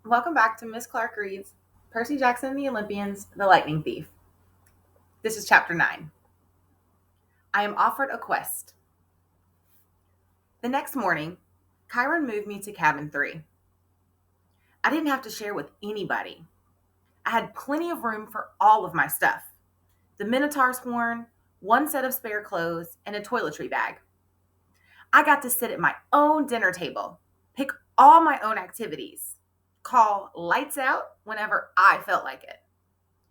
Welcome back to Miss Clark Reads Percy Jackson and the Olympians, The Lightning Thief. This is Chapter 9. I am offered a quest. The next morning, Chiron moved me to Cabin 3. I didn't have to share with anybody. I had plenty of room for all of my stuff: the Minotaur's horn, one set of spare clothes, and a toiletry bag. I got to sit at my own dinner table, pick all my own activities, call lights out whenever I felt like it,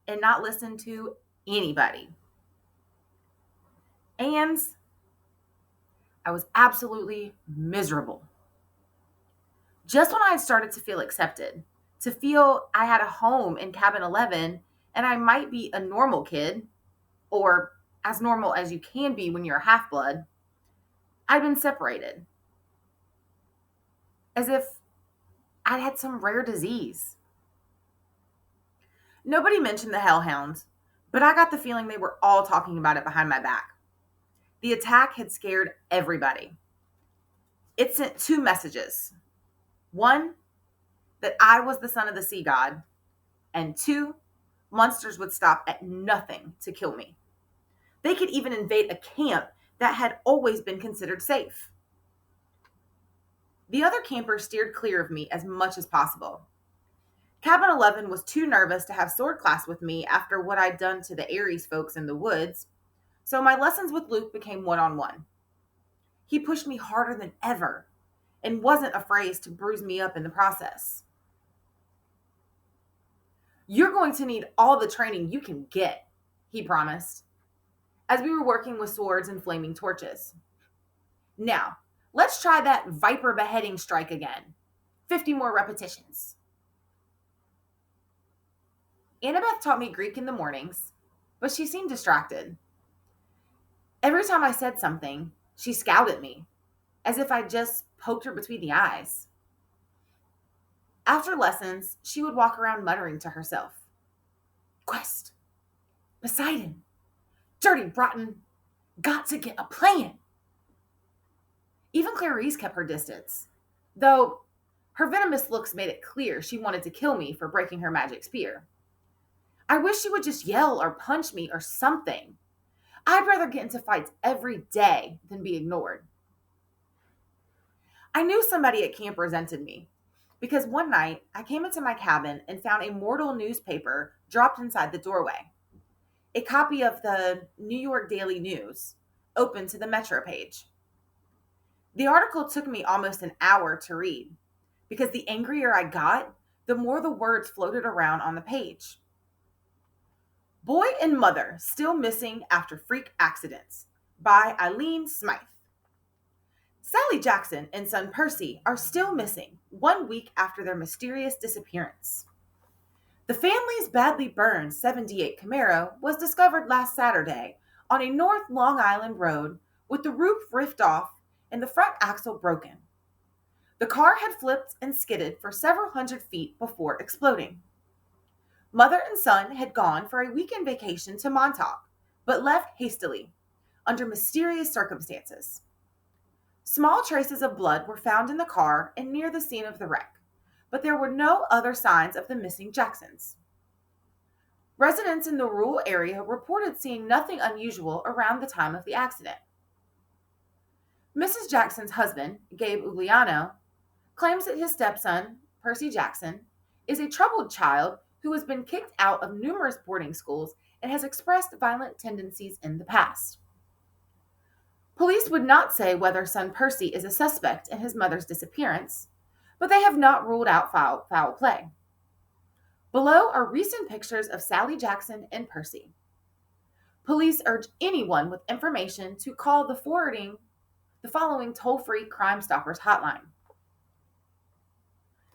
and not listen to anybody. And I was absolutely miserable. Just when I had started to feel accepted, to feel I had a home in Cabin 11 and I might be a normal kid, or as normal as you can be when you're a half blood, I'd been separated. As if I'd had some rare disease. Nobody mentioned the hellhounds, but I got the feeling they were all talking about it behind my back. The attack had scared everybody. It sent two messages. One, that I was the son of the sea god, and two, monsters would stop at nothing to kill me. They could even invade a camp that had always been considered safe. The other campers steered clear of me as much as possible. Cabin 11 was too nervous to have sword class with me after what I'd done to the Ares folks in the woods, so my lessons with Luke became one-on-one. He pushed me harder than ever and wasn't afraid to bruise me up in the process. "You're going to need all the training you can get," he promised, as we were working with swords and flaming torches. "Now, let's try that viper beheading strike again. 50 more repetitions." Annabeth taught me Greek in the mornings, but she seemed distracted. Every time I said something, she scowled at me, as if I'd just poked her between the eyes. After lessons, she would walk around muttering to herself, "Quest, Poseidon, dirty, rotten, got to get a plan." Even Clarice kept her distance, though her venomous looks made it clear she wanted to kill me for breaking her magic spear. I wish she would just yell or punch me or something. I'd rather get into fights every day than be ignored. I knew somebody at camp resented me, because one night I came into my cabin and found a mortal newspaper dropped inside the doorway. A copy of the New York Daily News, open to the Metro page. The article took me almost an hour to read, because the angrier I got, the more the words floated around on the page. "Boy and Mother Still Missing After Freak Accidents" by Eileen Smythe. Sally Jackson and son Percy are still missing 1 week after their mysterious disappearance. The family's badly burned 78 Camaro was discovered last Saturday on a North Long Island road with the roof ripped off and the front axle broken. The car had flipped and skidded for several hundred feet before exploding. Mother and son had gone for a weekend vacation to Montauk, but left hastily, under mysterious circumstances. Small traces of blood were found in the car and near the scene of the wreck, but there were no other signs of the missing Jacksons. Residents in the rural area reported seeing nothing unusual around the time of the accident. Mrs. Jackson's husband, Gabe Ugliano, claims that his stepson, Percy Jackson, is a troubled child who has been kicked out of numerous boarding schools and has expressed violent tendencies in the past. Police would not say whether son Percy is a suspect in his mother's disappearance, but they have not ruled out foul play. Below are recent pictures of Sally Jackson and Percy. Police urge anyone with information to call the following toll-free Crime Stoppers hotline.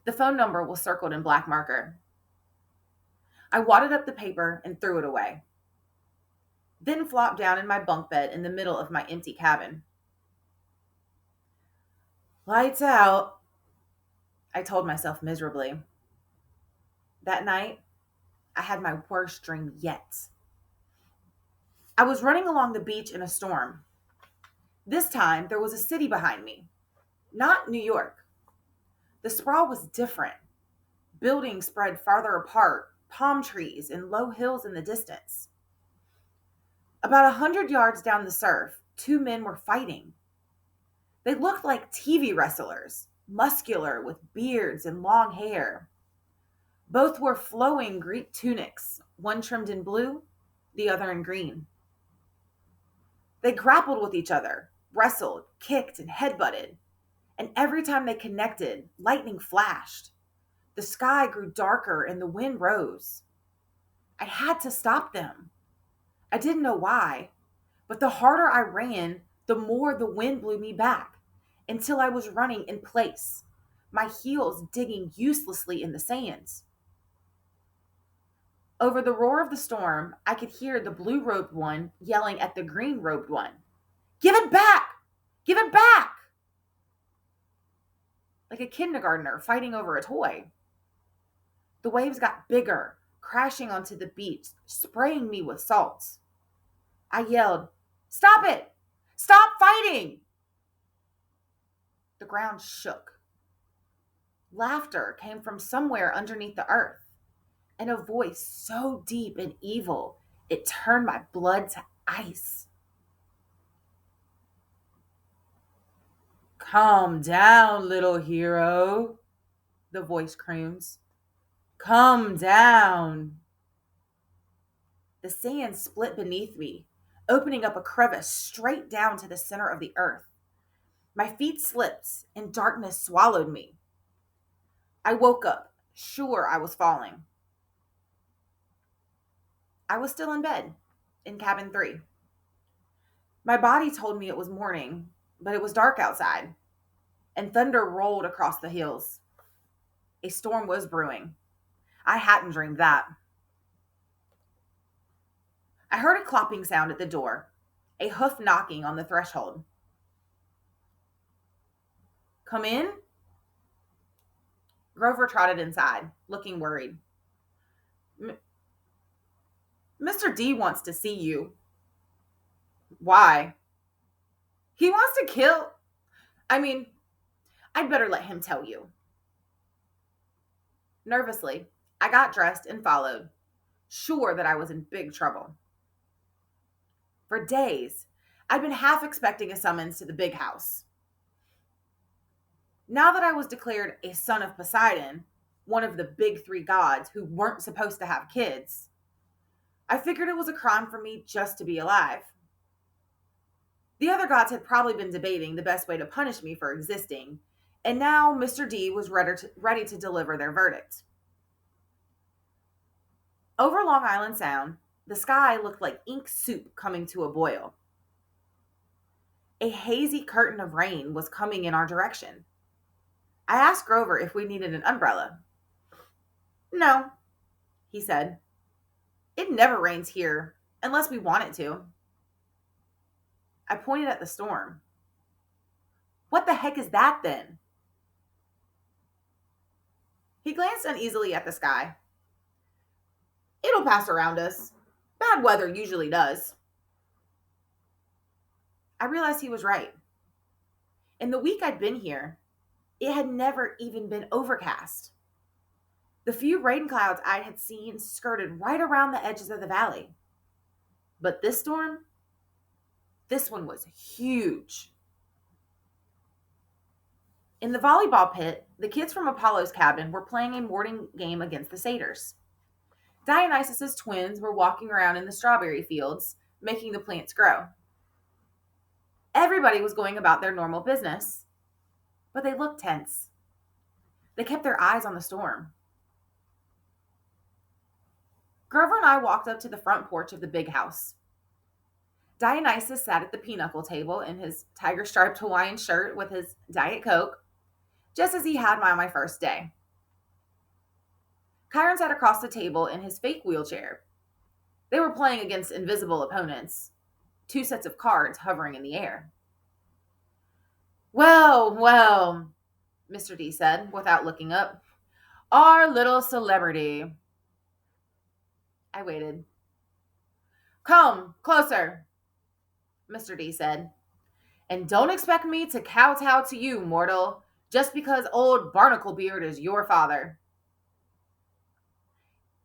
The phone number was circled in black marker. I wadded up the paper and threw it away, then flopped down in my bunk bed in the middle of my empty cabin. "Lights out," I told myself miserably. That night, I had my worst dream yet. I was running along the beach in a storm. This time, there was a city behind me, not New York. The sprawl was different, Buildings spread farther apart, palm trees and low hills in the distance. About 100 yards down the surf, two men were fighting. They looked like TV wrestlers, muscular with beards and long hair. Both wore flowing Greek tunics, one trimmed in blue, the other in green. They grappled with each other, wrestled, kicked, and headbutted, and every time they connected, lightning flashed. The sky grew darker and the wind rose. I had to stop them. I didn't know why, but the harder I ran, the more the wind blew me back, until I was running in place, my heels digging uselessly in the sands. Over the roar of the storm, I could hear the blue-robed one yelling at the green-robed one, "Give it back! Give it back!" Like a kindergartner fighting over a toy. The waves got bigger, crashing onto the beach, spraying me with salt. I yelled, "Stop it! Stop fighting!" The ground shook. Laughter came from somewhere underneath the earth, and a voice so deep and evil it turned my blood to ice. "Calm down, little hero," the voice croons. "Calm down." The sand split beneath me, opening up a crevice straight down to the center of the earth. My feet slipped, and darkness swallowed me. I woke up, sure I was falling. I was still in bed, in cabin 3. My body told me it was morning, but it was dark outside, and thunder rolled across the hills. A storm was brewing. I hadn't dreamed that. I heard a clopping sound at the door, a hoof knocking on the threshold. "Come in?" Grover trotted inside, looking worried. "Mr. D wants to see you." "Why?" "He wants to kill. I mean, I'd better let him tell you." Nervously, I got dressed and followed, sure that I was in big trouble. For days, I'd been half expecting a summons to the big house. Now that I was declared a son of Poseidon, one of the big 3 gods who weren't supposed to have kids, I figured it was a crime for me just to be alive. The other gods had probably been debating the best way to punish me for existing, and now Mr. D was ready to deliver their verdict. Over Long Island Sound, the sky looked like ink soup coming to a boil. A hazy curtain of rain was coming in our direction. I asked Grover if we needed an umbrella. "No," he said. "It never rains here, unless we want it to." I pointed at the storm. "What the heck is that then?" He glanced uneasily at the sky. "It'll pass around us. Bad weather usually does." I realized he was right. In the week I'd been here, it had never even been overcast. The few rain clouds I had seen skirted right around the edges of the valley. But this storm, this one was huge. In the volleyball pit, the kids from Apollo's cabin were playing a morning game against the satyrs. Dionysus's twins were walking around in the strawberry fields, making the plants grow. Everybody was going about their normal business, but they looked tense. They kept their eyes on the storm. Grover and I walked up to the front porch of the big house. Dionysus sat at the pinochle table in his tiger-striped Hawaiian shirt with his Diet Coke, just as he had on my first day. Chiron sat across the table in his fake wheelchair. They were playing against invisible opponents, 2 sets of cards hovering in the air. "Well, well," Mr. D said, without looking up. "Our little celebrity." I waited. "Come, closer," Mr. D said. "And don't expect me to kowtow to you, mortal, just because old Barnacle Beard is your father."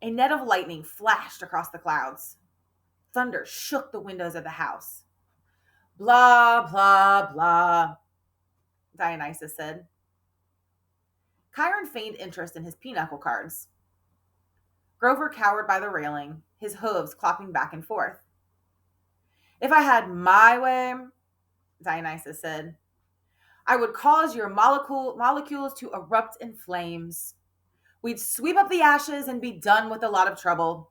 A net of lightning flashed across the clouds. Thunder shook the windows of the house. Blah, blah, blah, Dionysus said. Chiron feigned interest in his pinochle cards. Grover cowered by the railing, his hooves clopping back and forth. If I had my way, Dionysus said, I would cause your molecules to erupt in flames. We'd sweep up the ashes and be done with a lot of trouble.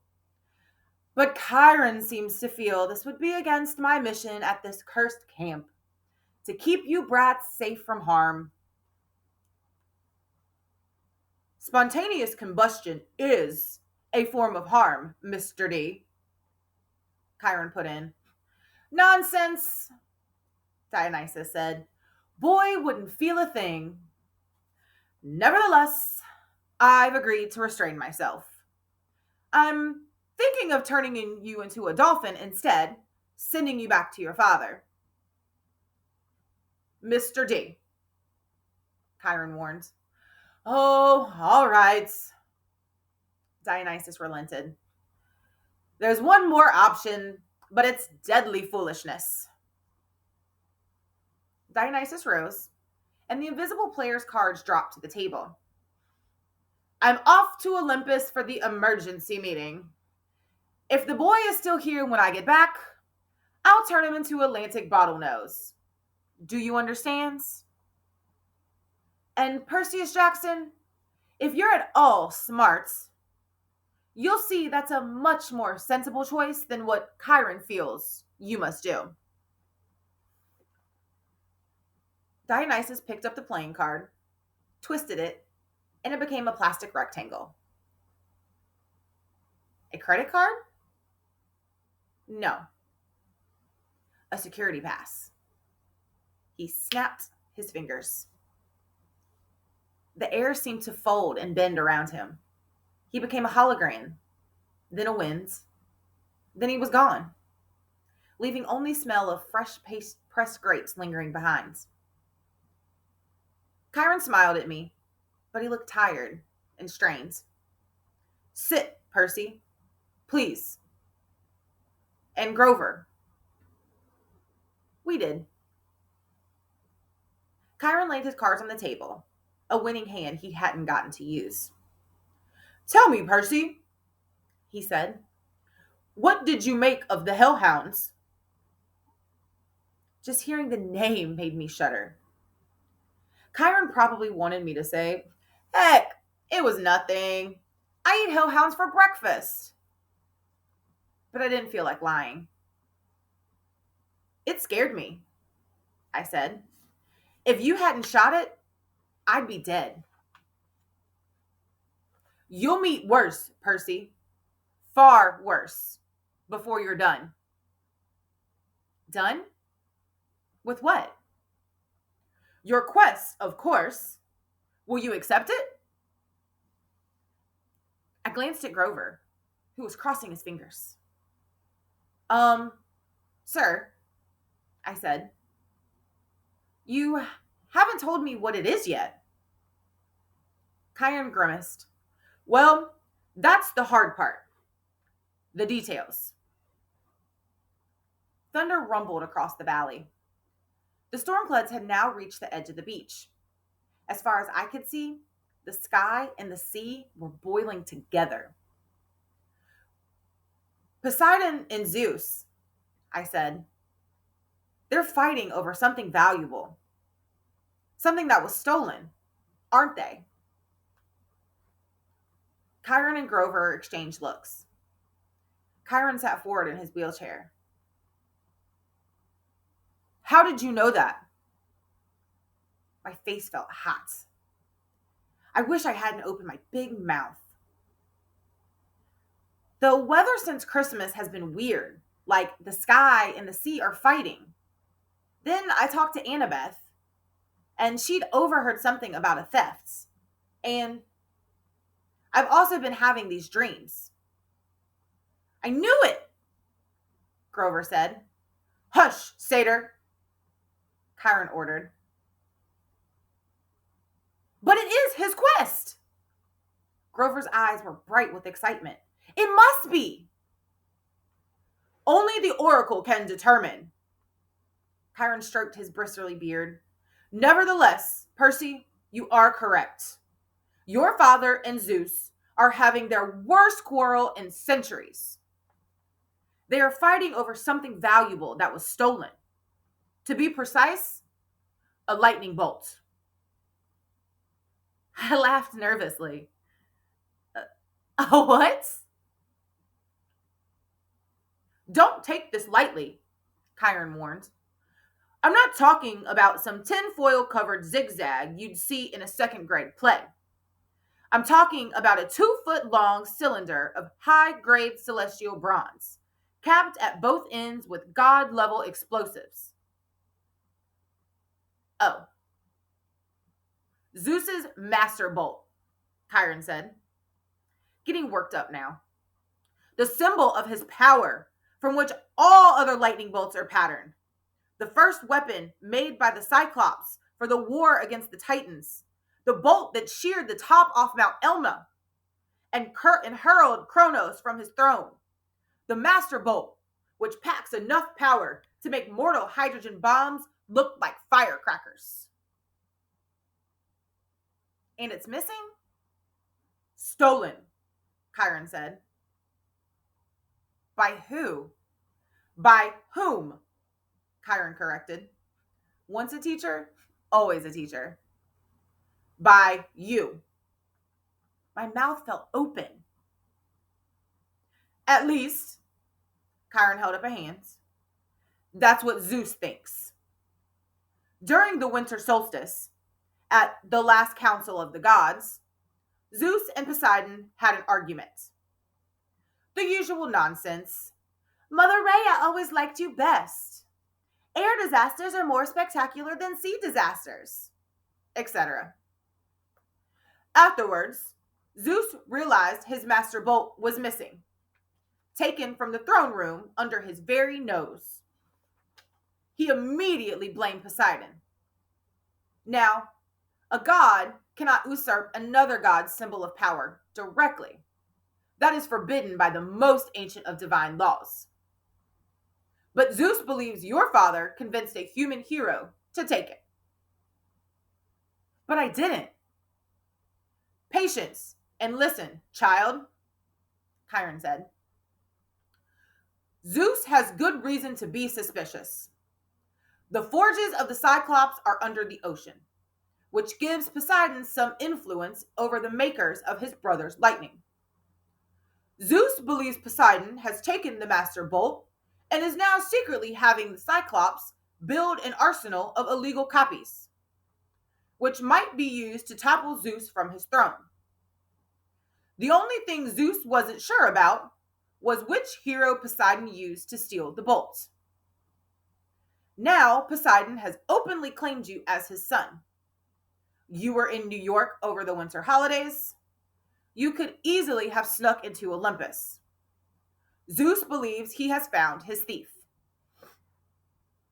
But Chiron seems to feel this would be against my mission at this cursed camp, to keep you brats safe from harm. Spontaneous combustion is a form of harm, Mr. D, Chiron put in. Nonsense, Dionysus said. Boy wouldn't feel a thing. Nevertheless, I've agreed to restrain myself. I'm thinking of turning you into a dolphin instead, sending you back to your father. Mr. D, Chiron warned. Oh, all right, Dionysus relented. There's one more option, but it's deadly foolishness. Dionysus rose, and the invisible player's cards dropped to the table. I'm off to Olympus for the emergency meeting. If the boy is still here when I get back, I'll turn him into Atlantic bottlenose. Do you understand? And Perseus Jackson, if you're at all smart, you'll see that's a much more sensible choice than what Chiron feels you must do. Dionysus picked up the playing card, twisted it, and it became a plastic rectangle. A credit card? No. A security pass. He snapped his fingers. The air seemed to fold and bend around him. He became a hologram, then a wind, then he was gone, leaving only smell of fresh pressed grapes lingering behind. Chiron smiled at me, but he looked tired and strained. Sit, Percy, please. And Grover. We did. Chiron laid his cards on the table, a winning hand he hadn't gotten to use. Tell me, Percy, he said, what did you make of the hellhounds? Just hearing the name made me shudder. Chiron probably wanted me to say, heck, it was nothing. I eat hellhounds for breakfast. But I didn't feel like lying. It scared me, I said. If you hadn't shot it, I'd be dead. You'll meet worse, Percy. Far worse. Before you're done. Done? With what? Your quest, of course. Will you accept it? I glanced at Grover, who was crossing his fingers. Sir, I said. You haven't told me what it is yet. Chiron grimaced. Well, that's the hard part. The details. Thunder rumbled across the valley. The storm clouds had now reached the edge of the beach. As far as I could see, the sky and the sea were boiling together. Poseidon and Zeus, I said. They're fighting over something valuable. Something that was stolen, aren't they? Chiron and Grover exchanged looks. Chiron sat forward in his wheelchair. How did you know that? My face felt hot. I wish I hadn't opened my big mouth. The weather since Christmas has been weird, like the sky and the sea are fighting. Then I talked to Annabeth, and she'd overheard something about a theft. And I've also been having these dreams. I knew it, Grover said. Hush, satyr, Chiron ordered. But it is his quest, Grover's eyes were bright with excitement. It must be. Only the oracle can determine. Chiron stroked his bristly beard. Nevertheless, Percy, you are correct. Your father and Zeus are having their worst quarrel in centuries. They are fighting over something valuable that was stolen. To be precise, a lightning bolt. I laughed nervously. What? Don't take this lightly, Chiron warned. I'm not talking about some tinfoil covered zigzag you'd see in a second grade play. I'm talking about a 2-foot long cylinder of high grade celestial bronze, capped at both ends with god level explosives. Oh. Zeus's master bolt, Chiron said, getting worked up now. The symbol of his power, from which all other lightning bolts are patterned. The first weapon made by the Cyclops for the war against the Titans. The bolt that sheared the top off Mount Elma and hurled Kronos from his throne. The master bolt, which packs enough power to make mortal hydrogen bombs look like firecrackers. And it's missing? Stolen, Chiron said. By who? By whom? Chiron corrected. Once a teacher, always a teacher. By you. My mouth fell open. At least, Chiron held up a hand. That's what Zeus thinks. During the winter solstice, at the last council of the gods, Zeus and Poseidon had an argument. The usual nonsense. Mother Rhea always liked you best. Air disasters are more spectacular than sea disasters, etc. Afterwards, Zeus realized his master bolt was missing, taken from the throne room under his very nose. He immediately blamed Poseidon. Now, a god cannot usurp another god's symbol of power directly. That is forbidden by the most ancient of divine laws. But Zeus believes your father convinced a human hero to take it. But I didn't. Patience and listen, child, Chiron said. Zeus has good reason to be suspicious. The forges of the Cyclops are under the ocean, which gives Poseidon some influence over the makers of his brother's lightning. Zeus believes Poseidon has taken the master bolt and is now secretly having the Cyclops build an arsenal of illegal copies, which might be used to topple Zeus from his throne. The only thing Zeus wasn't sure about was which hero Poseidon used to steal the bolts. Now Poseidon has openly claimed you as his son. You were in New York over the winter holidays. You could easily have snuck into Olympus. Zeus believes he has found his thief.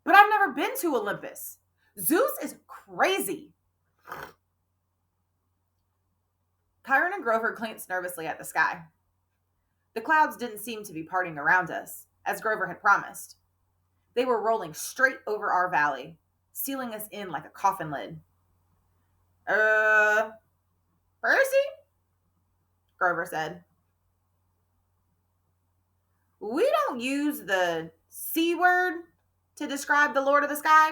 But I've never been to Olympus. Zeus is crazy. Chiron and Grover glanced nervously at the sky. The clouds didn't seem to be parting around us, as Grover had promised. They were rolling straight over our valley, sealing us in like a coffin lid. Percy? Grover said. We don't use the C word to describe the Lord of the Sky.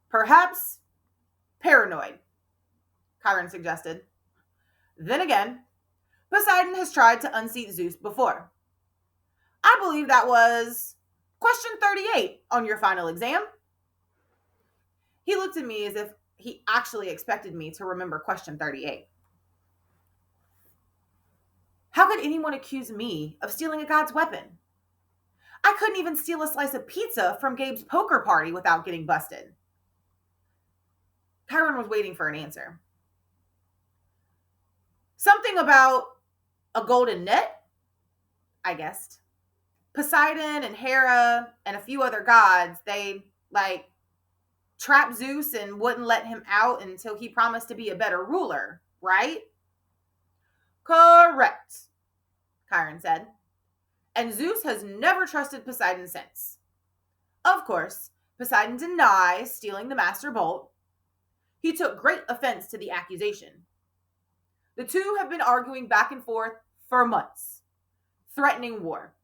Perhaps paranoid, Chiron suggested. Then again, Poseidon has tried to unseat Zeus before. I believe that was question 38 on your final exam. He looked at me as if he actually expected me to remember question 38. How could anyone accuse me of stealing a god's weapon? I couldn't even steal a slice of pizza from Gabe's poker party without getting busted. Chiron was waiting for an answer. Something about a golden net, I guessed. Poseidon and Hera and a few other gods, they, trapped Zeus and wouldn't let him out until he promised to be a better ruler, right? Correct, Chiron said. And Zeus has never trusted Poseidon since. Of course, Poseidon denies stealing the Master Bolt. He took great offense to the accusation. The two have been arguing back and forth for months, threatening war.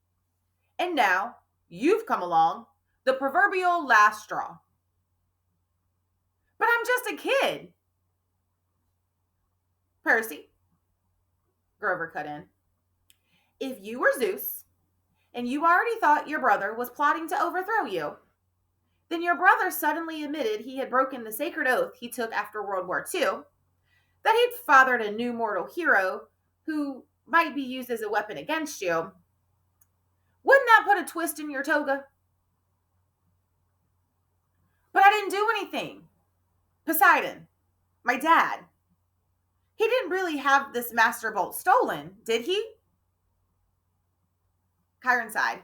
And now, you've come along, the proverbial last straw. But I'm just a kid. Percy, Grover cut in. If you were Zeus, and you already thought your brother was plotting to overthrow you, then your brother suddenly admitted he had broken the sacred oath he took after World War II, that he'd fathered a new mortal hero who might be used as a weapon against you. Wouldn't that put a twist in your toga? But I didn't do anything. Poseidon, my dad, he didn't really have this Master Bolt stolen, did he? Chiron sighed.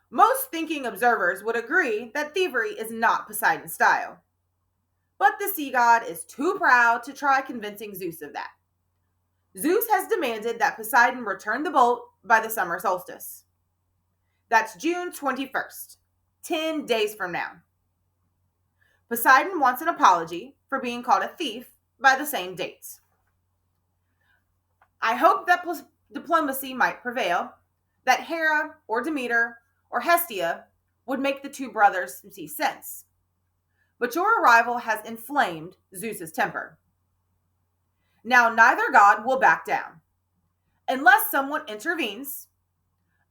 Most thinking observers would agree that thievery is not Poseidon's style. But the sea god is too proud to try convincing Zeus of that. Zeus has demanded that Poseidon return the bolt by the summer solstice. That's June 21st, 10 days from now. Poseidon wants an apology for being called a thief by the same dates. I hope that diplomacy might prevail, that Hera or Demeter or Hestia would make the two brothers see sense. But your arrival has inflamed Zeus's temper. Now neither god will back down. Unless someone intervenes,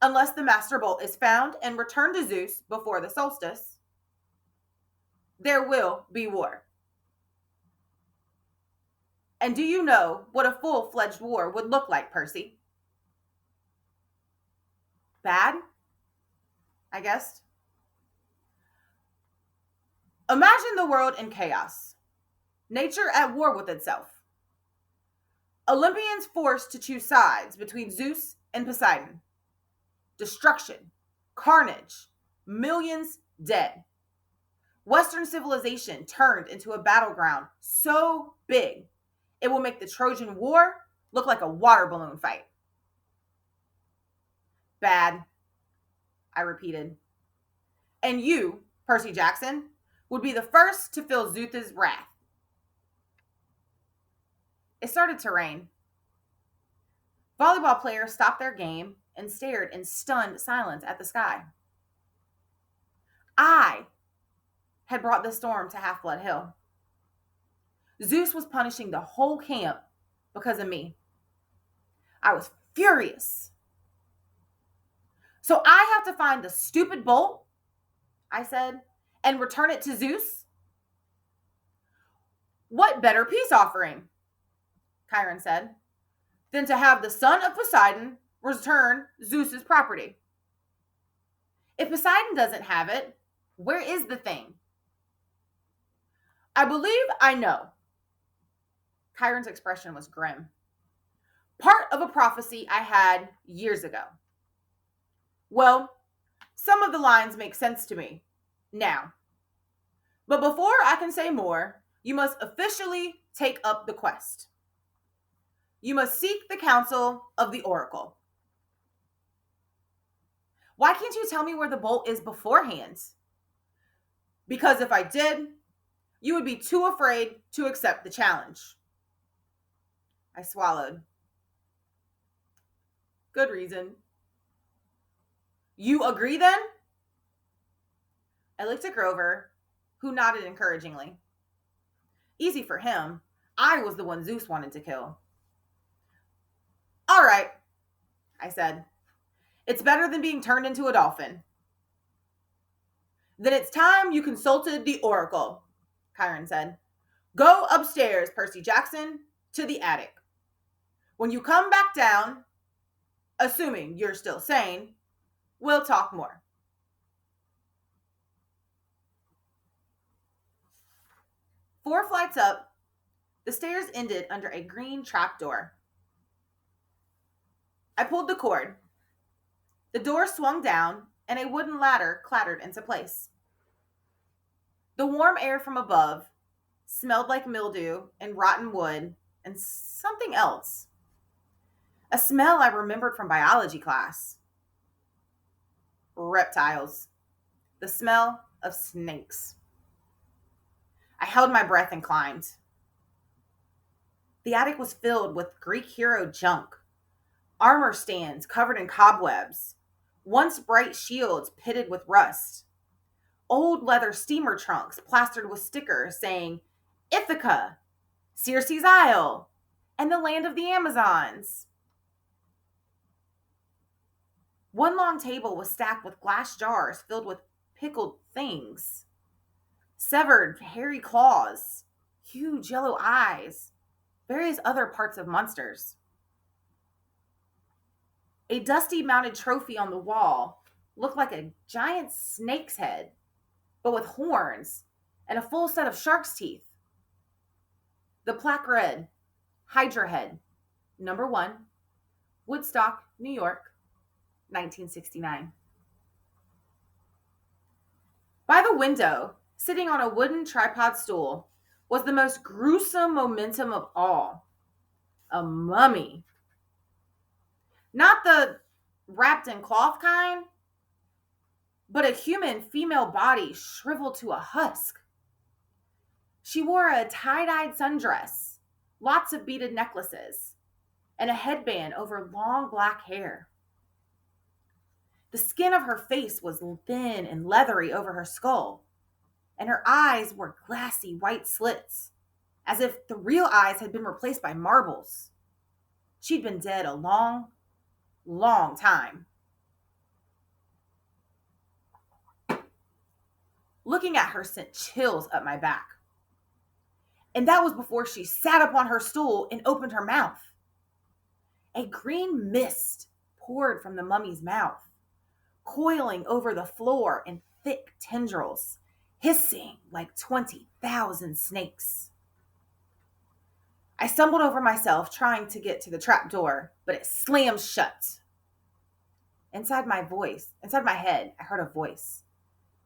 unless the Master Bolt is found and returned to Zeus before the solstice, there will be war. And do you know what a full-fledged war would look like, Percy? Bad, I guess. Imagine the world in chaos. Nature at war with itself. Olympians forced to choose sides between Zeus and Poseidon. Destruction, carnage, millions dead. Western civilization turned into a battleground so big it will make the Trojan War look like a water balloon fight. Bad, I repeated. And you, Percy Jackson, would be the first to feel Zeus's wrath. It started to rain. Volleyball players stopped their game and stared in stunned silence at the sky. I had brought the storm to Half-Blood Hill. Zeus was punishing the whole camp because of me. I was furious. So I have to find the stupid bolt, I said, and return it to Zeus? What better peace offering, Chiron said, than to have the son of Poseidon return Zeus's property? If Poseidon doesn't have it, where is the thing? I believe I know. Chiron's expression was grim. Part of a prophecy I had years ago. Well, some of the lines make sense to me now. But before I can say more, you must officially take up the quest. You must seek the counsel of the oracle. Why can't you tell me where the bolt is beforehand? Because if I did, you would be too afraid to accept the challenge. I swallowed. Good reason. You agree then? I looked at Grover, who nodded encouragingly. Easy for him. I was the one Zeus wanted to kill. All right, I said. It's better than being turned into a dolphin. Then it's time you consulted the oracle, Chiron said. Go upstairs, Percy Jackson, to the attic. When you come back down, assuming you're still sane, we'll talk more. Four flights up, the stairs ended under a green trapdoor. I pulled the cord. The door swung down, and a wooden ladder clattered into place. The warm air from above smelled like mildew and rotten wood and something else. A smell I remembered from biology class. Reptiles. The smell of snakes. I held my breath and climbed. The attic was filled with Greek hero junk, armor stands covered in cobwebs, once bright shields pitted with rust, old leather steamer trunks plastered with stickers saying Ithaca, Circe's Isle, and the land of the Amazons. One long table was stacked with glass jars filled with pickled things, severed hairy claws, huge yellow eyes, various other parts of monsters. A dusty mounted trophy on the wall looked like a giant snake's head, but with horns and a full set of shark's teeth. The plaque read, Hydra Head, number 1, Woodstock, New York, 1969. By the window, sitting on a wooden tripod stool, was the most gruesome momentum of all, a mummy. Not the wrapped in cloth kind, but a human female body shriveled to a husk. She wore a tie-dyed sundress, lots of beaded necklaces, and a headband over long black hair. The skin of her face was thin and leathery over her skull, and her eyes were glassy white slits, as if the real eyes had been replaced by marbles. She'd been dead a long, long time. Looking at her sent chills up my back. And that was before she sat up on her stool and opened her mouth. A green mist poured from the mummy's mouth, coiling over the floor in thick tendrils, hissing like 20,000 snakes. I stumbled over myself trying to get to the trap door, but it slammed shut. Inside my head, I heard a voice,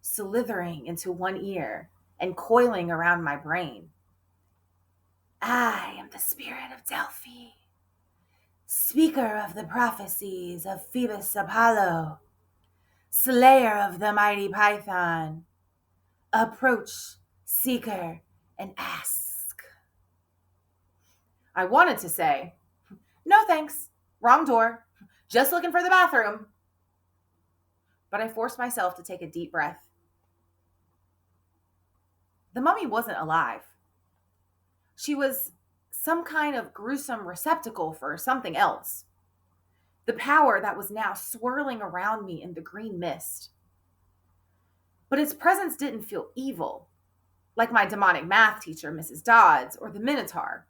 slithering into one ear and coiling around my brain. I am the spirit of Delphi, speaker of the prophecies of Phoebus Apollo, slayer of the mighty python. Approach, seeker, and ask. I wanted to say, no thanks, wrong door, just looking for the bathroom. But I forced myself to take a deep breath. The mummy wasn't alive. She was some kind of gruesome receptacle for something else. The power that was now swirling around me in the green mist. But its presence didn't feel evil, like my demonic math teacher, Mrs. Dodds, or the Minotaur.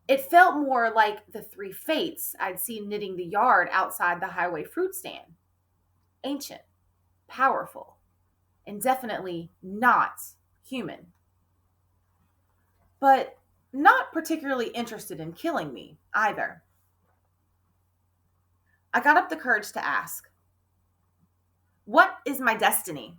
It felt more like the 3 fates I'd seen knitting the yard outside the highway fruit stand. Ancient, powerful, and definitely not human. But not particularly interested in killing me either. I got up the courage to ask, what is my destiny?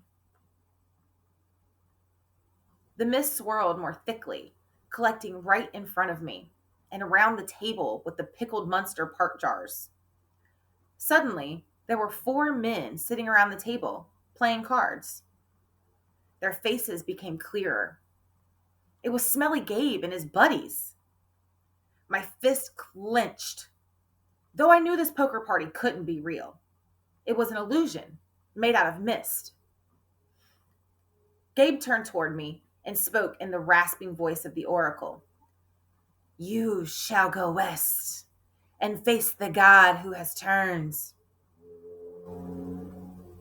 The mist swirled more thickly, collecting right in front of me and around the table with the pickled Munster part jars. Suddenly, there were 4 men sitting around the table, playing cards. Their faces became clearer. It was Smelly Gabe and his buddies. My fist clenched. Though I knew this poker party couldn't be real. It was an illusion, made out of mist. Gabe turned toward me and spoke in the rasping voice of the oracle. You shall go west and face the god who has turns.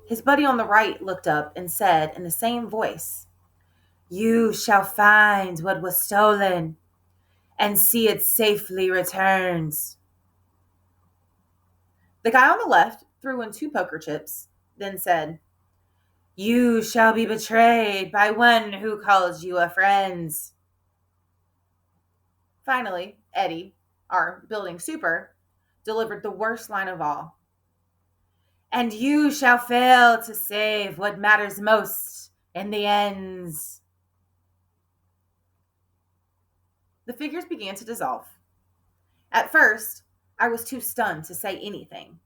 His buddy on the right looked up and said in the same voice, you shall find what was stolen and see it safely returns. The guy on the left threw in 2 poker chips, then said, you shall be betrayed by one who calls you a friend. Finally, Eddie, our building super, delivered the worst line of all. And you shall fail to save what matters most in the ends. The figures began to dissolve. At first, I was too stunned to say anything.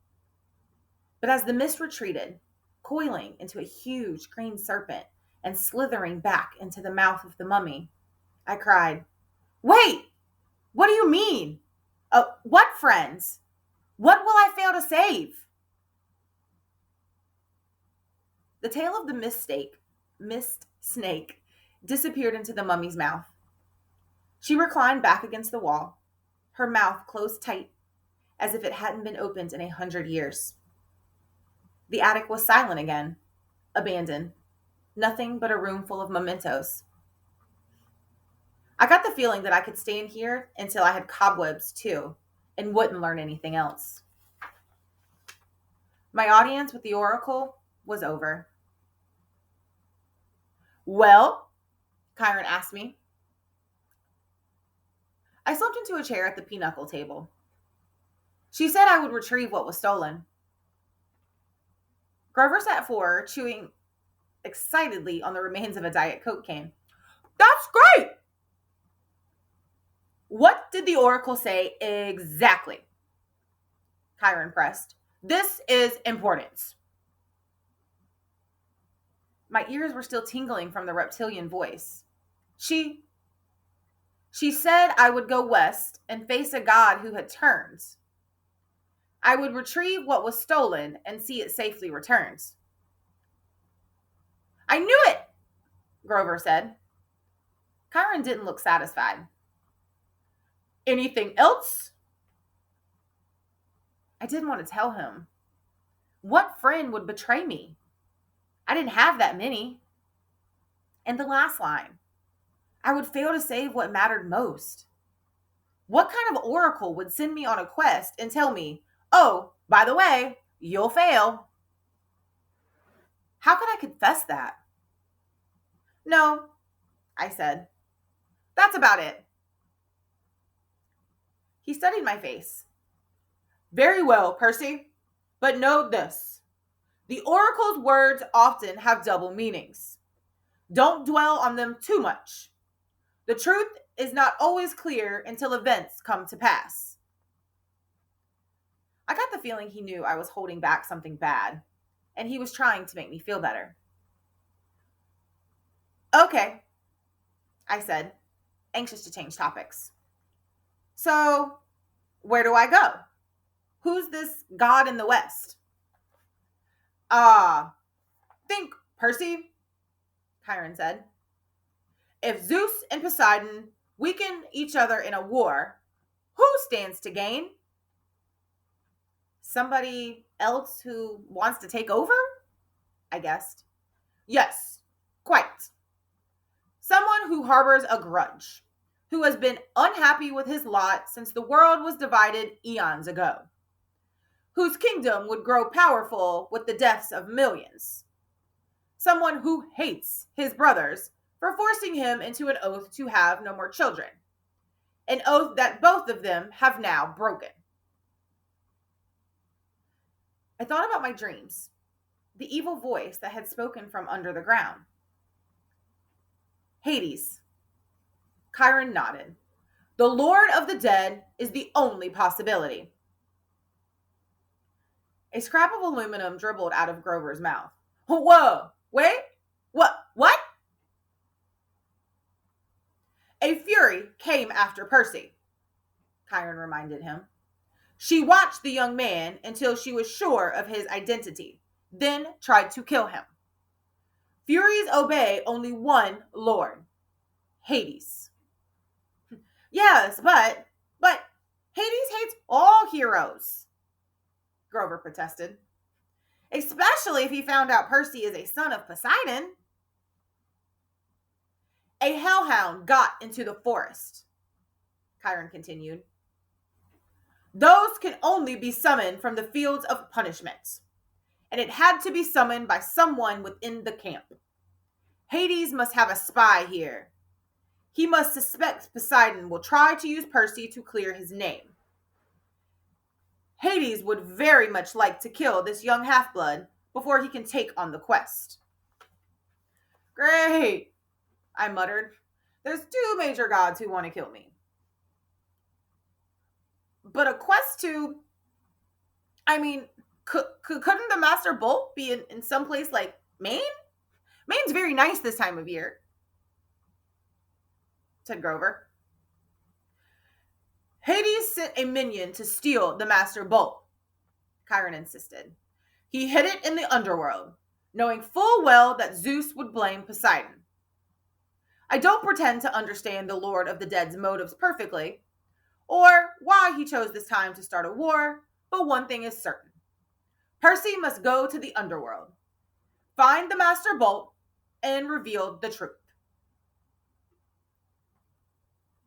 But as the mist retreated, coiling into a huge green serpent and slithering back into the mouth of the mummy, I cried, "Wait! What do you mean? What friends? What will I fail to save?" The tail of the mist snake disappeared into the mummy's mouth. She reclined back against the wall, her mouth closed tight, as if it hadn't been opened in 100 years. The attic was silent again, abandoned, nothing but a room full of mementos. I got the feeling that I could stay in here until I had cobwebs too, and wouldn't learn anything else. My audience with the oracle was over. "Well?" Chiron asked me. I slumped into a chair at the pinochle table. She said I would retrieve what was stolen. Grover sat forward, chewing excitedly on the remains of a Diet Coke can. "That's great!" "What did the oracle say exactly?" Chiron pressed. "This is important." My ears were still tingling from the reptilian voice. She said I would go west and face a god who had turned. I would retrieve what was stolen and see it safely returned. "I knew it," Grover said. Chiron didn't look satisfied. "Anything else?" I didn't want to tell him. What friend would betray me? I didn't have that many. And the last line, I would fail to save what mattered most. What kind of oracle would send me on a quest and tell me, "Oh, by the way, you'll fail"? How could I confess that? "No," I said. "That's about it." He studied my face. "Very well, Percy. But know this. The oracle's words often have double meanings. Don't dwell on them too much. The truth is not always clear until events come to pass." I got the feeling he knew I was holding back something bad, and he was trying to make me feel better. "Okay," I said, anxious to change topics. "So, where do I go? Who's this god in the West?" "Ah, think, Percy," Chiron said. "If Zeus and Poseidon weaken each other in a war, who stands to gain?" "Somebody else who wants to take over?" I guessed. "Yes, quite. Someone who harbors a grudge, who has been unhappy with his lot since the world was divided eons ago, whose kingdom would grow powerful with the deaths of millions. Someone who hates his brothers for forcing him into an oath to have no more children, an oath that both of them have now broken." I thought about my dreams, the evil voice that had spoken from under the ground. "Hades." Chiron nodded. "The Lord of the Dead is the only possibility." A scrap of aluminum dribbled out of Grover's mouth. "Whoa, wait, what?" "A fury came after Percy," Chiron reminded him. "She watched the young man until she was sure of his identity, then tried to kill him. Furies obey only one lord, Hades." "Yes, but Hades hates all heroes," Grover protested. "Especially if he found out Percy is a son of Poseidon." "A hellhound got into the forest," Chiron continued. "Those can only be summoned from the fields of punishment, and it had to be summoned by someone within the camp. Hades must have a spy here. He must suspect Poseidon will try to use Percy to clear his name. Hades would very much like to kill this young half-blood before he can take on the quest." "Great," I muttered. "There's two major gods who want to kill me. But a quest to, I mean, couldn't the Master Bolt be in some place like Maine? Maine's very nice this time of year, said Grover. Hades sent a minion to steal the Master Bolt, Chiron insisted. He hid it in the underworld, knowing full well that Zeus would blame Poseidon. I don't pretend to understand the Lord of the Dead's motives perfectly, or why he chose this time to start a war, but one thing is certain. Percy must go to the underworld, find the Master Bolt, and reveal the truth.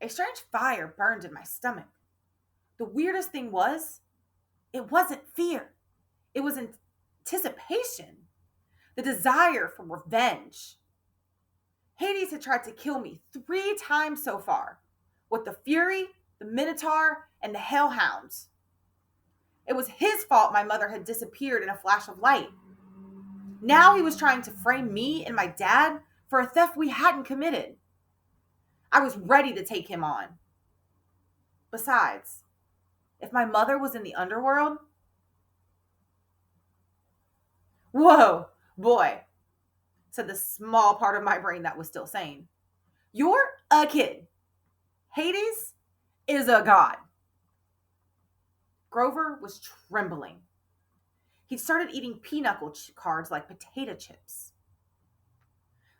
A strange fire burned in my stomach. The weirdest thing was, it wasn't fear. It was anticipation, the desire for revenge. Hades had tried to kill me 3 times so far, with the Fury, the Minotaur, and the Hellhounds. It was his fault my mother had disappeared in a flash of light. Now he was trying to frame me and my dad for a theft we hadn't committed. I was ready to take him on. Besides, if my mother was in the underworld... Whoa, boy, said the small part of my brain that was still sane. You're a kid. Hades is a god. Grover was trembling. He'd started eating pinochle cards like potato chips.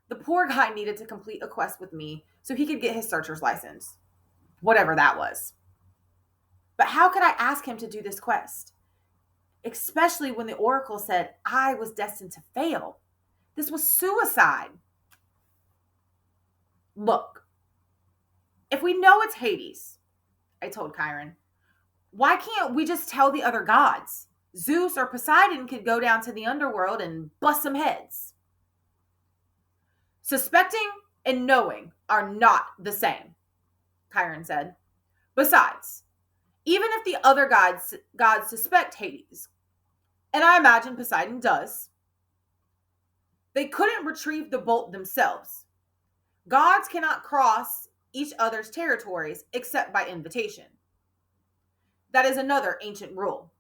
The poor guy needed to complete a quest with me so he could get his searcher's license, whatever that was. But how could I ask him to do this quest? Especially when the oracle said I was destined to fail. This was suicide. Look, if we know it's Hades, I told Chiron, why can't we just tell the other gods? Zeus or Poseidon could go down to the underworld and bust some heads. Suspecting and knowing are not the same, Chiron said. Besides, even if the other gods suspect Hades, and I imagine Poseidon does, they couldn't retrieve the bolt themselves. Gods cannot cross each other's territories except by invitation. That is another ancient rule.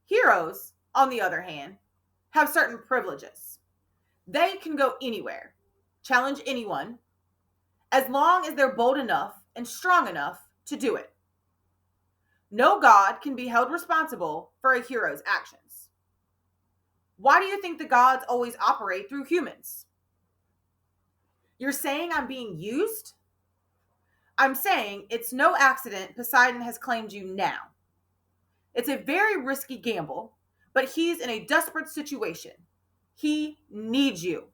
Heroes, on the other hand, have certain privileges. They can go anywhere, challenge anyone, as long as they're bold enough and strong enough to do it. No god can be held responsible for a hero's actions. Why do you think the gods always operate through humans? You're saying I'm being used? I'm saying it's no accident Poseidon has claimed you now. It's a very risky gamble, but he's in a desperate situation. He needs you.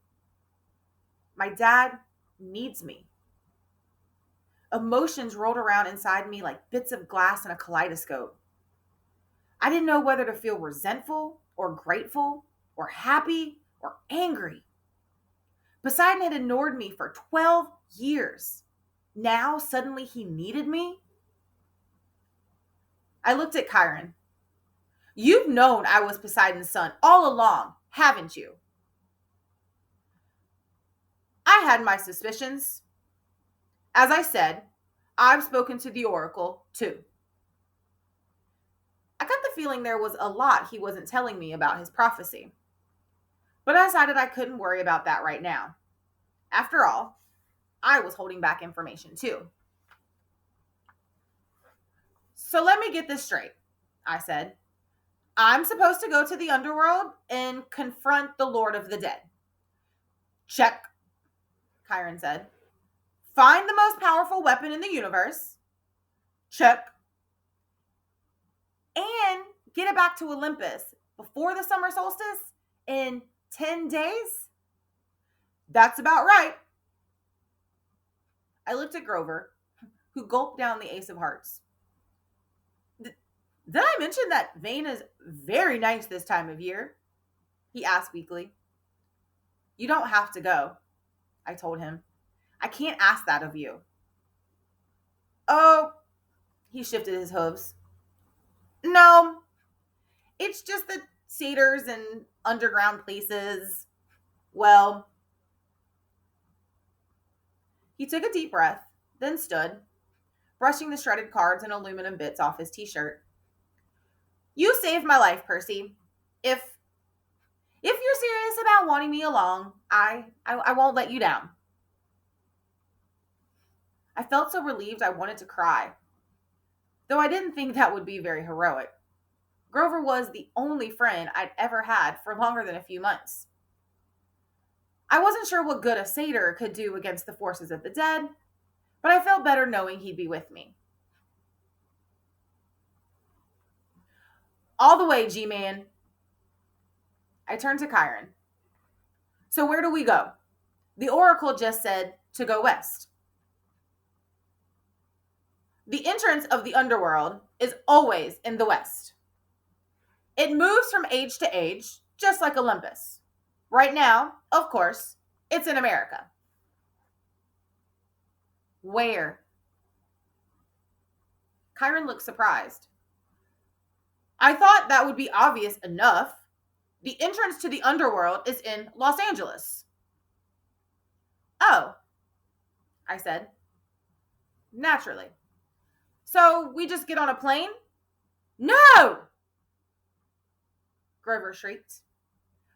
My dad needs me. Emotions rolled around inside me like bits of glass in a kaleidoscope. I didn't know whether to feel resentful or grateful or happy or angry. Poseidon had ignored me for 12 years. Now, suddenly, he needed me? I looked at Chiron. You've known I was Poseidon's son all along, haven't you? I had my suspicions. As I said, I've spoken to the oracle, too. I got the feeling there was a lot he wasn't telling me about his prophecy. But I decided I couldn't worry about that right now. After all, I was holding back information, too. So let me get this straight, I said. I'm supposed to go to the underworld and confront the Lord of the Dead. Check, Chiron said. Find the most powerful weapon in the universe. Check. And get it back to Olympus before the summer solstice in 10 days? That's about right. I looked at Grover, who gulped down the ace of hearts. Did I mention that Vane is very nice this time of year? He asked weakly. You don't have to go, I told him. I can't ask that of you. Oh, he shifted his hooves. No, it's just the satyrs and underground places. Well, he took a deep breath, then stood, brushing the shredded cards and aluminum bits off his t-shirt. You saved my life, Percy. If you're serious about wanting me along, I won't let you down. I felt so relieved I wanted to cry, though I didn't think that would be very heroic. Grover was the only friend I'd ever had for longer than a few months. I wasn't sure what good a satyr could do against the forces of the dead, but I felt better knowing he'd be with me. All the way, G-Man. I turned to Chiron. So where do we go? The oracle just said to go west. The entrance of the underworld is always in the west. It moves from age to age, just like Olympus. Right now, of course, it's in America. Where? Chiron looked surprised. I thought that would be obvious enough. The entrance to the underworld is in Los Angeles. Oh, I said. Naturally. So we just get on a plane? No! Grover shrieked.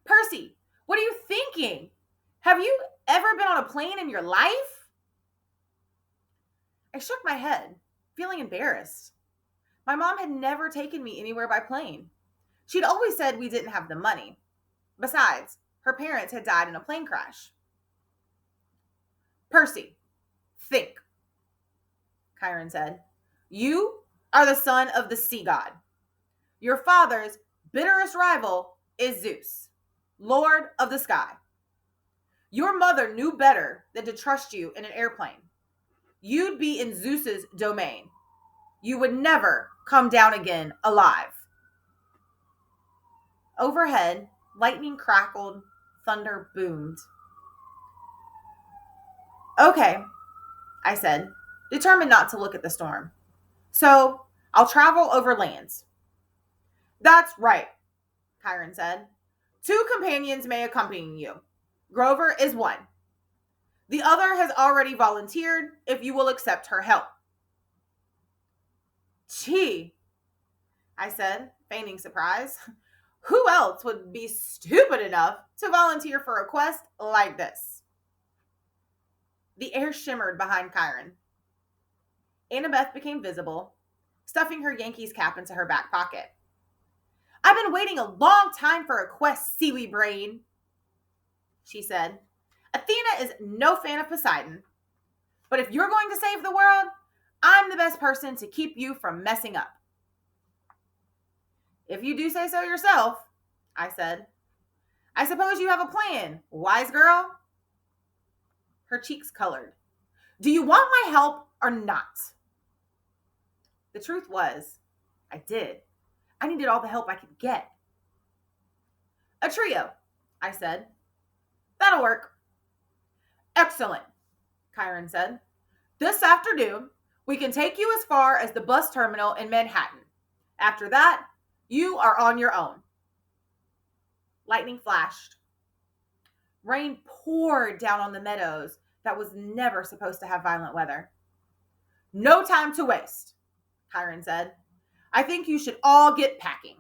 Percy, what are you thinking? Have you ever been on a plane in your life? I shook my head, feeling embarrassed. My mom had never taken me anywhere by plane. She'd always said we didn't have the money. Besides, her parents had died in a plane crash. Percy, think, Chiron said. You are the son of the sea god. Your father's bitterest rival is Zeus, Lord of the sky. Your mother knew better than to trust you in an airplane. You'd be in Zeus's domain. You would never come down again alive. Overhead, lightning crackled, thunder boomed. Okay, I said, determined not to look at the storm. So, I'll travel over lands. That's right, Chiron said. 2 companions may accompany you. Grover is one. The other has already volunteered if you will accept her help. Gee, I said, feigning surprise. Who else would be stupid enough to volunteer for a quest like this? The air shimmered behind Chiron. Annabeth became visible, stuffing her Yankees cap into her back pocket. I've been waiting a long time for a quest, seaweed brain, she said. Athena is no fan of Poseidon, but if you're going to save the world, I'm the best person to keep you from messing up. If you do say so yourself, I said. I suppose you have a plan, wise girl? Her cheeks colored. Do you want my help or not? The truth was, I did. I needed all the help I could get. A trio, I said. That'll work. Excellent, Chiron said. This afternoon, we can take you as far as the bus terminal in Manhattan. After that, you are on your own. Lightning flashed. Rain poured down on the meadows that was never supposed to have violent weather. No time to waste, Chiron said. I think you should all get packing.